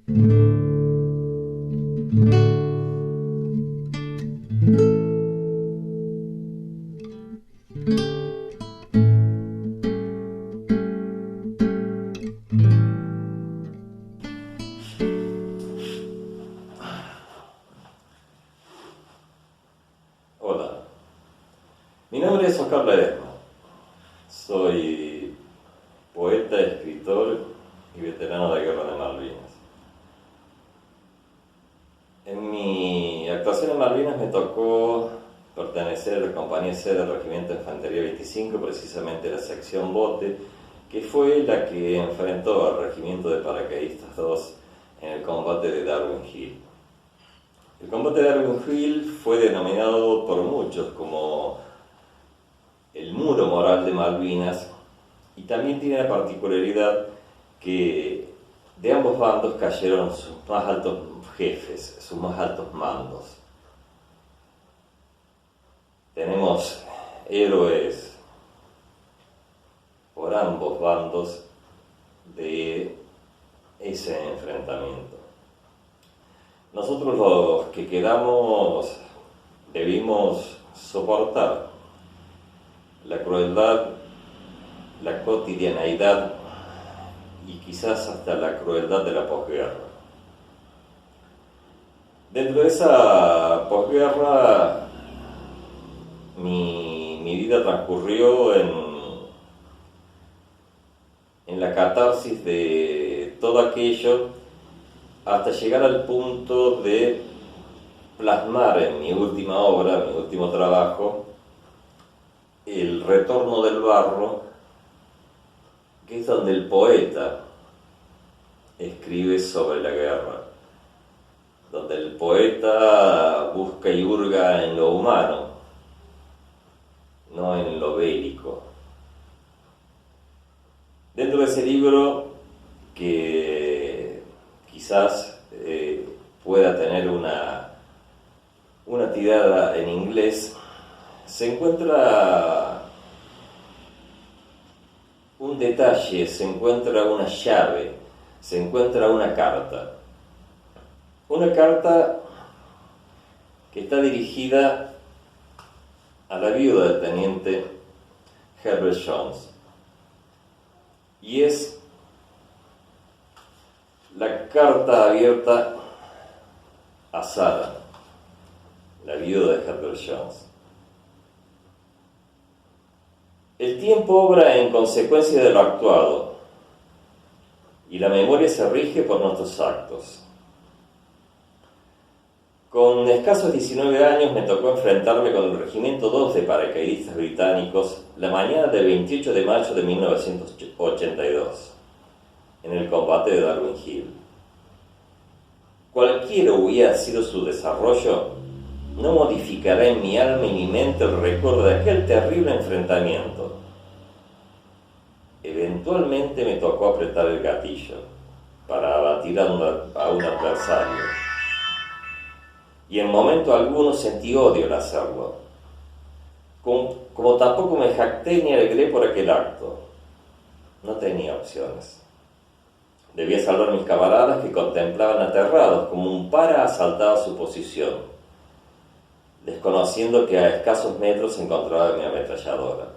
Hola, mi nombre es Oscar Ledesma. Soy poeta, escritor y veterano de la Guerra de Malvinas. En mi actuación en Malvinas me tocó pertenecer a la compañía C del Regimiento de Infantería 25, precisamente la sección Bote, que fue la que enfrentó al Regimiento de Paracaidistas 2 en el combate de Darwin Hill. El combate de Darwin Hill fue denominado por muchos como el muro moral de Malvinas, y también tiene la particularidad que de ambos bandos cayeron sus más altos jefes, sus más altos mandos. Tenemos héroes por ambos bandos de ese enfrentamiento. Nosotros los que quedamos debimos soportar la crueldad, la cotidianeidad y quizás hasta la crueldad de la posguerra. Dentro de esa posguerra, mi vida transcurrió en la catarsis de todo aquello hasta llegar al punto de plasmar en mi última obra, mi último trabajo, El retorno del barro, que es donde el poeta escribe sobre la guerra, donde el poeta busca y hurga en lo humano, no en lo bélico. Dentro de ese libro, que quizás pueda tener una tirada en inglés, se encuentra un detalle, se encuentra una llave, se encuentra una carta. Una carta que está dirigida a la viuda del teniente Herbert Jones. Y es la carta abierta a Sara, la viuda de Herbert Jones. El tiempo obra en consecuencia de lo actuado, y la memoria se rige por nuestros actos. Con escasos 19 años me tocó enfrentarme con el Regimiento 2 de Paracaidistas Británicos la mañana del 28 de mayo de 1982, en el combate de Darwin Hill. Cualquiera hubiera sido su desarrollo, no modificará en mi alma y mi mente el recuerdo de aquel terrible enfrentamiento. Eventualmente me tocó apretar el gatillo para abatir a un adversario, y en momento alguno sentí odio al hacerlo, como tampoco me jacté ni alegré por aquel acto. No tenía opciones. Debía salvar a mis camaradas, que contemplaban aterrados como un para asaltaba su posición, desconociendo que a escasos metros se encontraba mi ametralladora.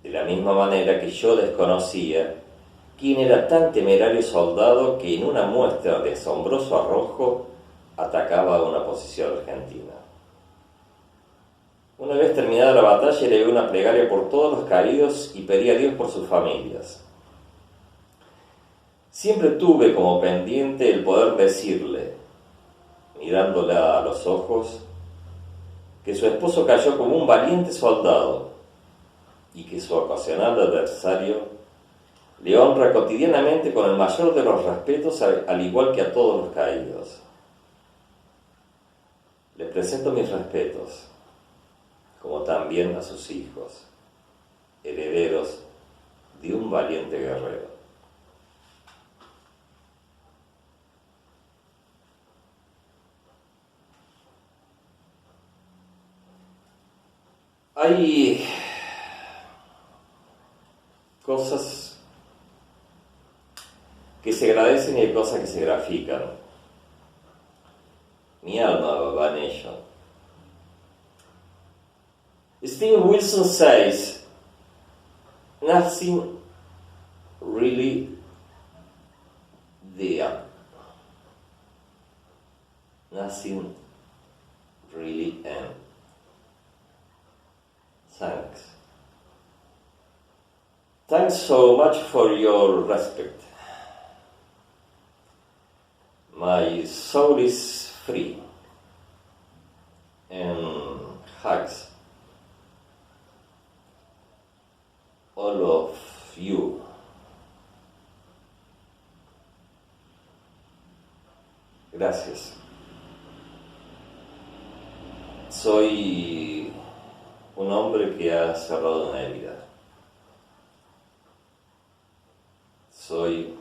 De la misma manera que yo desconocía quién era tan temerario soldado que en una muestra de asombroso arrojo atacaba a una posición argentina. Una vez terminada la batalla, elevé una plegaria por todos los caídos y pedí a Dios por sus familias. Siempre tuve como pendiente el poder decirle, mirándola a los ojos, que su esposo cayó como un valiente soldado y que su ocasional adversario le honra cotidianamente con el mayor de los respetos, al igual que a todos los caídos. Le presento mis respetos, como también a sus hijos, herederos de un valiente guerrero. Hay que se agradecen y hay cosas que se grafican. Mi alma va en ello. Steve Wilson says, nothing really there. Nothing really end. Thanks. Thanks so much for your respect. My soul is free. And hugs. All of you. Gracias. Soy un hombre que ha cerrado una herida. Soy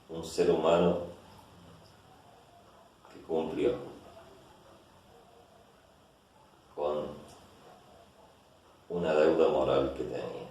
un ser humano que cumplió con una deuda moral que tenía.